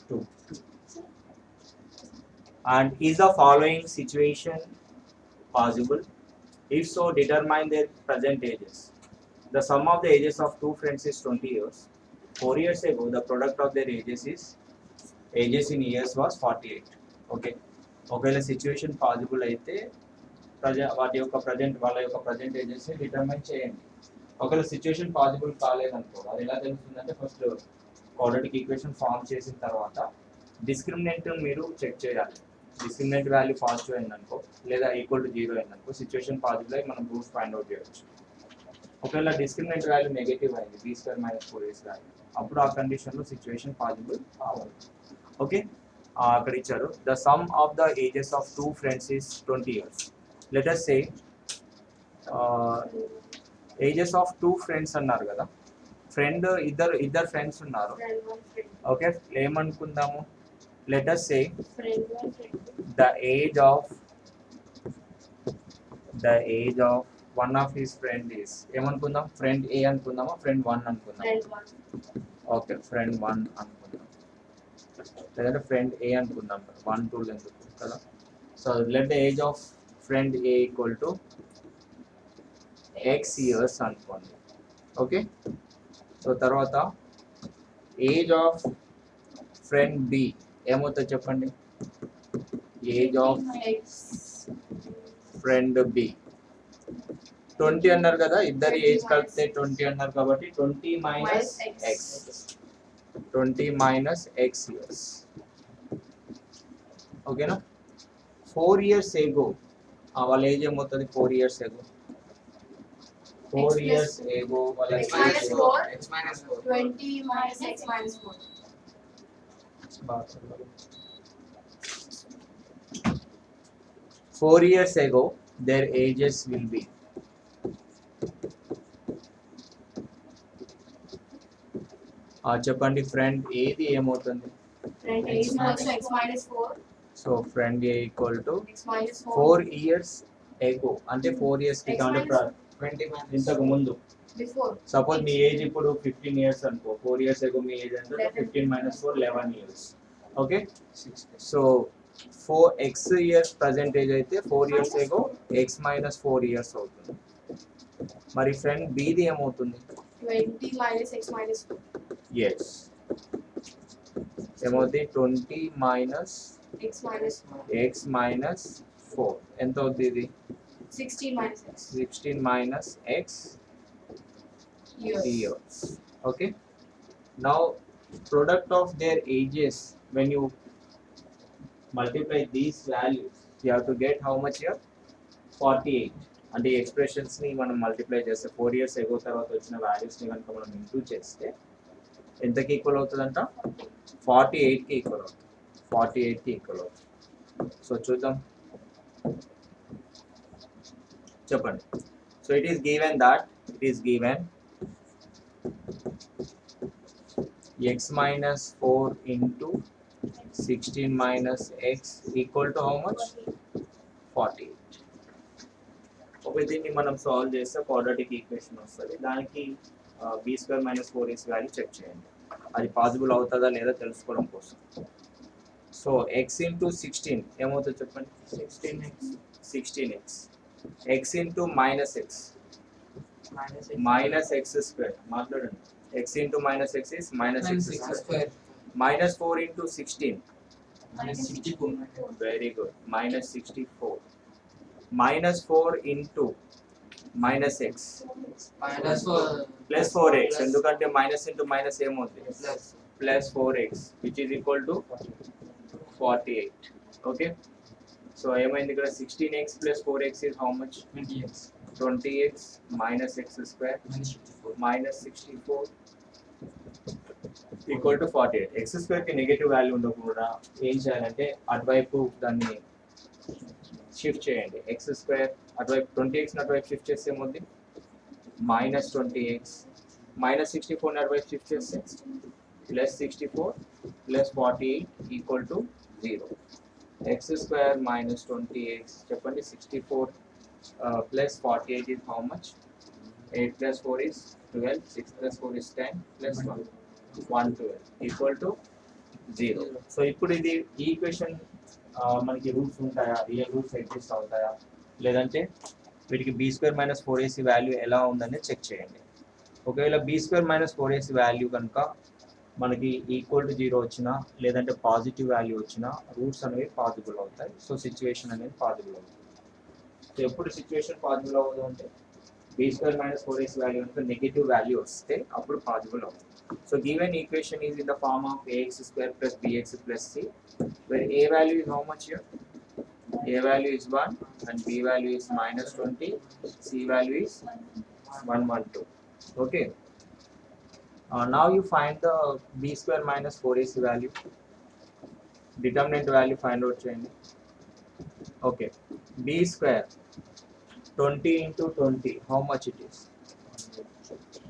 2. And is the following situation possible? If so, determine their present ages. The sum of the ages of two friends is 20 years. 4 years ago, the product of their ages in years was 48. Okay. ఒకవేళ situation possible అయితే వాళ్ళ యొక్క present ages ని determine చేయండి. ఒకవేళ situation possible కాలేదనుకో, అది ఎలా తెలుస్తుందంటే first quadratic equation form చేసిన తర్వాత డిస్క్రిమినెంట్ మీరు చెక్ చేయాలి. డిస్క్రిమినెంట్ వాల్యూ పాజిటివ్ అయిందనుకో లేదా ఈక్వల్ టు 0 అయిందనుకో సిచ్యువేషన్ పాసిబుల్ అయి మనం రూట్స్ ఫైండ్ అవుట్ చేయవచ్చు. ఒకవేళ డిస్క్రిమినెంట్ వాల్యూ నెగటివ్ అయింది b² - 4ac వాల్యూ, అప్పుడు ఆ కండిషన్లో సిచ్యువేషన్ పాసిబుల్ కావాలి. ఓకే, అక్కడ ఇచ్చారు the sum of the ages of two friends is 20 years. Let us say ages of two friends అన్నారు కదా, ఇద్దరు ఫ్రెండ్స్ ఉన్నారు. ఓకే, ఏమనుకుందాము, let us say the age of one of his friend is, ఏమనుకుందాం, friend A అనుకుందామా friend 1 అనుకుందాం. Okay, friend 1 అనుకుందాం, లేదంటే ఫ్రెండ్ ఏ అనుకుందాం. 1 2 ఎందుకు కదా. So let the age of friend A equal to x years అనుకోండి. ఓకే, సో తర్వాత ఏజ్ ఆఫ్ ఫ్రెండ్ బి ఏమవుతుంది చెప్పండి. ఏజ్ ఆఫ్ ఫ్రెండ్ బి 20 అన్నారు కదా, ఇద్దరి ఏజ్ కలిపితే 20 అన్నారు కాబట్టి 20 minus X, 20 minus X years. ఓకేనా. 4 years ago వాళ్ళ ఏజ్ ఏమవుతుంది, 4 years ago 4 years ago వాళ్ళ x minus 4 20 minus x minus 4. 4 years ago their ages will be చెప్పండి. ఫ్రెండ్ ఏది ఏమవుతుంది, Friend a is equal to x minus 4. So friend A equal to X minus 4. 4 years ago అంటే 4 years కి X minus 20 ఇంతకు ముందు. Before. Suppose మీ age ఇప్పుడు 15 years అనుకో, 4 years ago మీ age ఎంత, 15 minus 4 11 years. Okay, so 4x years present age అయితే 4 years ago x minus 4 years అవుతుంది. మరి ఫ్రెండ్ బిది ఏమవుతుంది, 20 minus x minus 4. ఎస్ ఏమవుతుంది, 20 minus X minus 4. x minus 4 ఎంత అవుతుంది ఇది, 16 minus x. 16 minus x Years. years. Okay, now product of their ages, when you multiply these values you have to get how much here, 48. అంటే ఈ expressions ని మనం multiply చేస్తే 4 years ago తర్వాత వచ్చిన వాల్యూస్ ని కనుక మనం ఇంక్లూడ్ చేస్తే ఎంతకి ఈక్వల్ అవుతుందంట, 48 కి ఈక్వల్ అవుతుంది. 48 కి ఈక్వల్ అవుతుంది. సో చూద్దాం, చెప్పండి. So it is given x minus 4 into 16 minus x equal to how much, 48. Okay, దీన్ని మనం సాల్వ్ చేస్తే క్వాడ్రాటిక్ ఈక్వేషన్ వస్తుంది. దానికి b² - 4ac వాల్యూ చెక్ చేయండి, అది పాసిబుల్ అవుతుందా లేదా తెలుసుకోవడం కోసం. సో x ఇంటూ 16 ఏమవుతుంది చెప్పండి, 16x x into minus X minus X square, మాట్లాడండి. x into minus x is minus x square. Minus 4 into 16. Minus 64. Very good. Minus 64. Minus 4 into minus x. minus 4 Plus 4x. ఎందుకంటే minus into minus ఏమవుతుంది, plus 4x which is equal to 48. Okay. So ఏమైంది ఇక్కడ, 16x plus 4x is how much, 20x 20x minus x square minus 64 equal to 48. X square కి negative value ఉండకుండా ఏం చేయాలంటే అటువైపు దాన్ని షిఫ్ట్ చేయండి. ఎక్స్ స్క్వేర్ అటువైపు 20x అటువైపు షిఫ్ట్ చేస్తే ఏమవుతుంది, మైనస్ 20x మైనస్ 64 అటువైపు షిఫ్ట్ చేస్తే plus 64 plus 48 equal to 0. X square minus 20x చెప్పండి, 64 plus 48 is how much, 8 plus 4 is 12, 6 plus 4 is 10 plus 1 12 equal to zero. So ఇప్పుడు ఇది ఈ ఈక్వేషన్ మనకి రూట్స్ ఉంటాయా, రియల్ రూట్స్ ఎగ్జిస్ట్ అవుతాయా, లేదంటే వీటికి be square minus 4ac value ఎలా ఉందని చెక్ చేయండి. ఒకవేళ be square minus 4ac value కనుక మనకి ఈక్వల్ టు 0 వచ్చినా లేదంటే పాజిటివ్ వాల్యూ వచ్చినా రూట్స్ అనేవి పాజిబుల్ అవుతాయి. సో సిచ్యువేషన్ అనేది పాజిబుల్ అవుతుంది. సో ఎప్పుడు సిచ్యువేషన్ పాజిబుల్ అవ్వదు అంటే B square minus 4ac value కనుక నెగిటివ్ వాల్యూ వస్తే అప్పుడు పాజిబుల్ అవుతుంది. So given equation is in the form of ax square plus bx plus c, where a value is how much here? A value is 1 and b value is minus 20, c value is 112. Okay. Now you find the b square minus 4ac value. Determinant value find out cheyandi. Okay. b square 20 into 20, how much it is?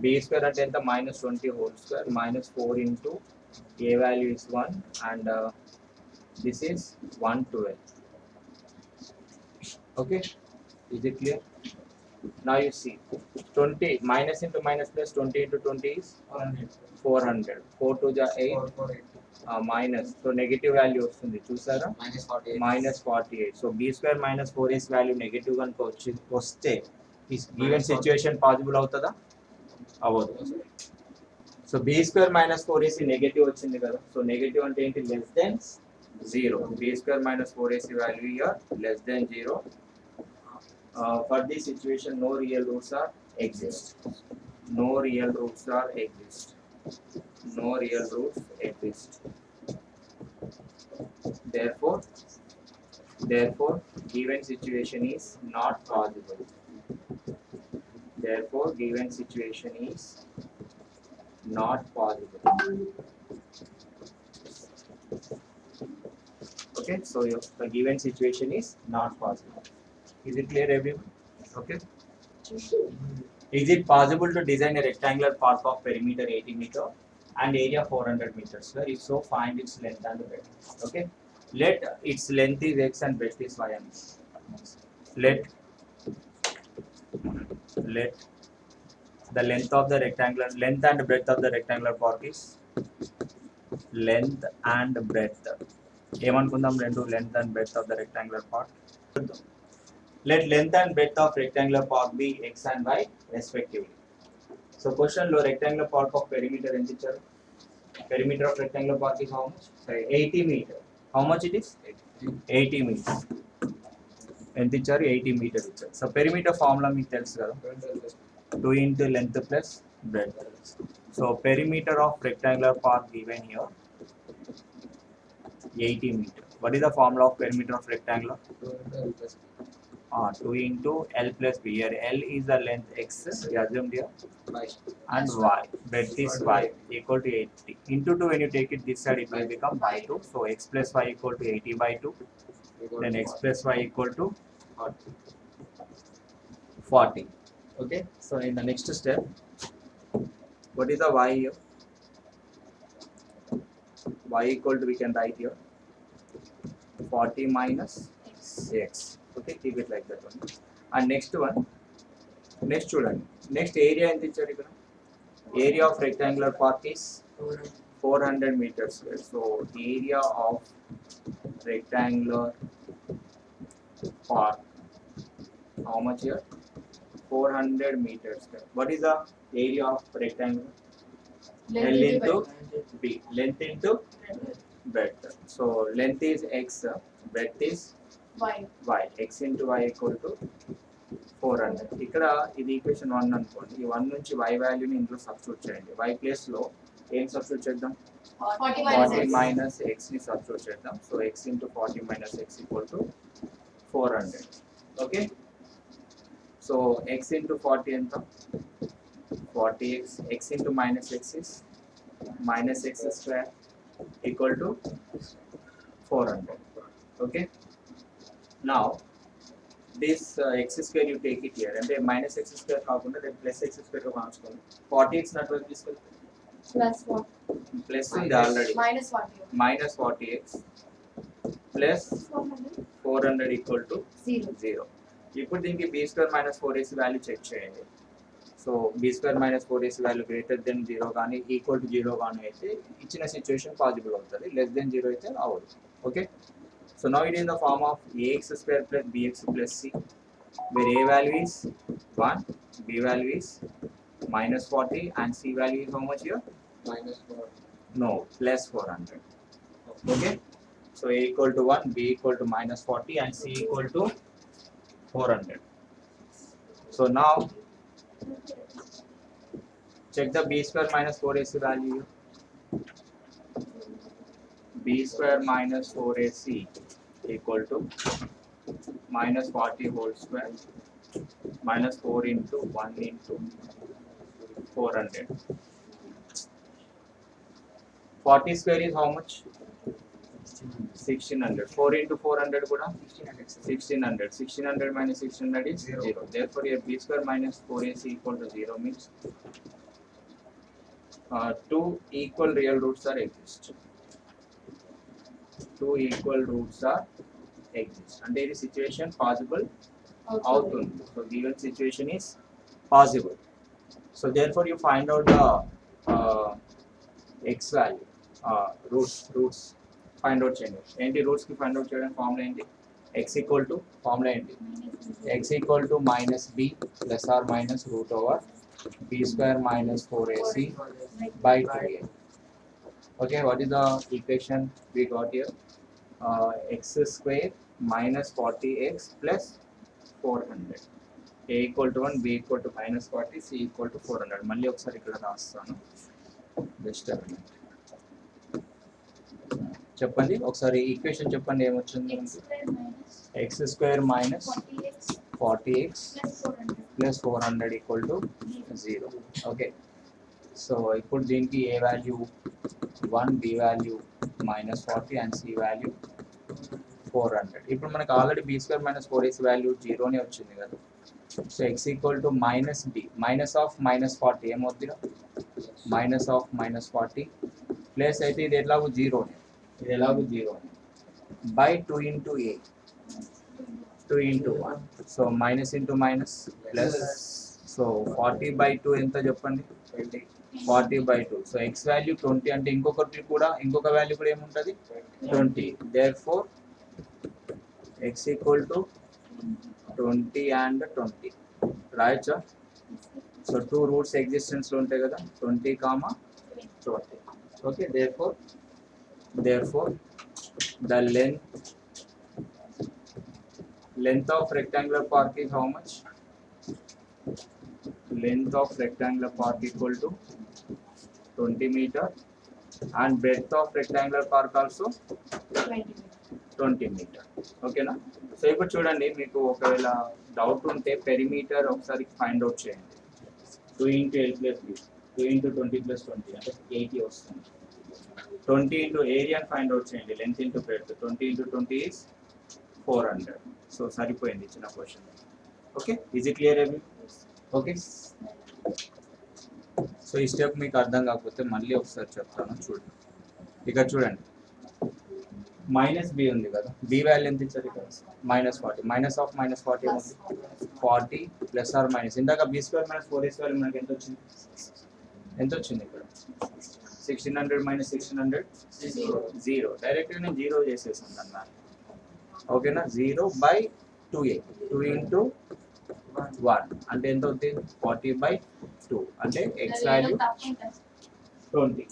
b square at the minus 20 whole square minus 4 into a value is 1 and this is 112. Okay, is it clear? Now you see 20 minus into minus plus 20 into 20 is 400. 4 to the 8 minus, so negative value వస్తుంది చూసారా, minus 48. So b square minus 4ac value negative కనుక వస్తే is given situation possible అవుతుందా? అవ్వదు. So B square minus 4ac negative వచ్చింది కదా, so negative అంటే ఏంటి, less than 0. B square minus 4ac value here less than 0. For this situation no real roots are exist. No real roots are exist. No real roots exist. Therefore given situation is not possible. Therefore given situation is not possible. Okay, so the given situation is not possible. Is it clear everyone? Okay. Is it possible to design a rectangular park of perimeter 80 meter and area 400 meters square? If so, find its length and breadth. Okay, let its length is x and breadth is y. Let the length of the rectangular, length and breadth of the rectangular park is length and breadth. ఏమనుకుందాం, రెండు length and breadth of the rectangular park. Let length and breadth of rectangular park be x and y respectively. So question లో rectangular park of perimeter ఎంత ఇచ్చారు? Perimeter of rectangular park is how much? Sorry, 80 meter. How much it is? 80 meters. ఎంత ఇచ్చారు? 80 meter ఇచ్చారు. So perimeter formula మీకు తెలుసు కదా, 2 into length plus breadth. So perimeter of rectangular park given here 80 meter. What is the formula of perimeter of rectangular? 2 into L plus B. Here L is the length x, we assumed here, and y, breadth is y, equal to 80. Into 2, when you take it this side, it will become by 2. So x plus y equal to 80 by 2. Then x plus y equal to 40. Okay, so in the next step, what is the y here? Y equal to, we can write here 40 minus x. Okay, keep it like that one. And next one, next చూడండి, next area ఎంత ఇచ్చారు ఇక్కడ, area of rectangular park is 400 meters square. So area of rectangular park, how much here, 400 meters square. What is the area of rectangle? L into B, length into breadth. So length is x, breadth is y, x into y equal to 400. ఇక్కడ ఇది equation 1 అనుకోండి, ఈ 1 నుంచి y వాల్యూని ఇందులో substitute చేయండి. y place లో ఏం సబ్స్టిట్యూట్ చేద్దాం, 40 minus x ని సబ్స్టిట్యూట్ చేద్దాం. So x into 40 minus x equal to 400. Okay, so x into 40 ఎంత, 40x, x into minus x is minus x square equal to 400. Okay, now this x square you take it here, and then minus x square కాకుండా then plus x square గా మార్చుకోండి. 40x నటువైపు తీసుకెళ్తే plus ఉంది already, minus 40x plus 400 equal to 0. ఇప్పుడు దీనికి b square minus 4ac value check చేయండి. So B square minus 4ac value greater than 0 కానీ equal to 0 కానీ అయితే ఇచ్చిన సిచ్యువేషన్ పాసిబుల్ అవుతుంది, లెస్ దెన్ 0 అయితే అవ్వదు. Okay, so now it in the form of ax square plus bx plus c, where a value is 1, b value is minus 40 and c value is how much here? -4. No, plus 400. Okay, so a equal to 1, b equal to minus 40 and c equal to 400. So now check the b square minus 4ac value. B square minus 4ac equal to minus 40 whole square minus 4 into 1 into 400. 40 square is how much? 1600. 4 into 400 kuda 1600. 1600 minus 1600 is 0. Therefore here b square minus 4ac equal to 0 means two equal real roots are exist. Two equal roots are exist. And there is situation possible outundi. So given situation is possible. So therefore you find out the x value, roots find out చేయండి. ఏంటి roots కి find out చేయడానికి formula ఏంటి? x equal to formula ఏంటి? x equal to minus b plus or minus root over b square minus 4ac by 2a. Okay, what is the equation we got here? X square minus 40x plus 400. a equal to 1, b equal to minus 40, c equal to 400. మళ్ళీ ఒకసారి ఇక్కడ రాస్తాను, just చెప్పండి ఒకసారి equation చెప్పండి ఏమొచ్చింది? x square minus 40x plus 400 equal to 0. Okay, so ఇప్పుడు దీనికి a value 1, b value minus 40 and c value 400. ఇప్పుడు మనకు already b square minus 4ac value 0 నే వచ్చింది కదా. So x equal to minus b minus of minus 40 ఏమవుతుందా? Minus of minus 40 plus అయితే ఇది ఎలాగో 0 నే, ఇది ఎలాగో 0 నే by 2 into a 2 into 1. So minus into minus plus, so 40 by 2 ఎంత చెప్పండి? 40 బై 2. సో x వాల్యూ 20 అంటే ఇంకొక వాల్యూ కూడా ఏముంటుంది? 20. Therefore x equal to 20 and 20 రాయచ్చా? సో టూ రూట్స్ ఎగ్జిస్టెన్స్ లో ఉంటాయి కదా, 20, 20. Okay, therefore the length of rectangular park is how much? Length of rectangular park equal to 20 meter and breadth of rectangular park also 20 meter. ఓకేనా? So ఇప్పుడు చూడండి, మీకు ఒకవేళ doubt ఉంటే పెరిమీటర్ ఒకసారి ఫైండ్ అవుట్ చేయండి. 2 into l plus b, 2 into 20 plus 20 అంటే 80 వస్తుంది. 20 into ఏరియా ఫైండ్ అవుట్ చేయండి, length into breadth. 20 into 20 is 400. So సరిపోయింది ఇచ్చిన question. Okay, is it clear every? Okay, so ఈ స్టెప్ మీకు అర్థం కాకపోతే మళ్ళీ ఒకసారి చెప్తాను చూడండి. ఇక్కడ చూడండి, మైనస్ బి ఉంది కదా, బి వాల్యూ ఎంత ఇచ్చారు ఇక్కడ? మైనస్ 40. మైనస్ ఆఫ్ మైనస్ 40 ఏముంది? 40 ప్లస్ ఆర్ మైనస్. ఇందాక B square minus 4ac value మనకి ఎంత వచ్చింది? ఎంత వచ్చింది ఇక్కడ? 1600 మైనస్ 1600 0. డైరెక్ట్గా నేను 0 చేసేసాను అన్న. ఓకేనా? 0 బై 2a, 2 ఇంటూ 1 అంటే ఎంత అవుతుంది? 40 బై 2 అంటే x వాల్యూ 20.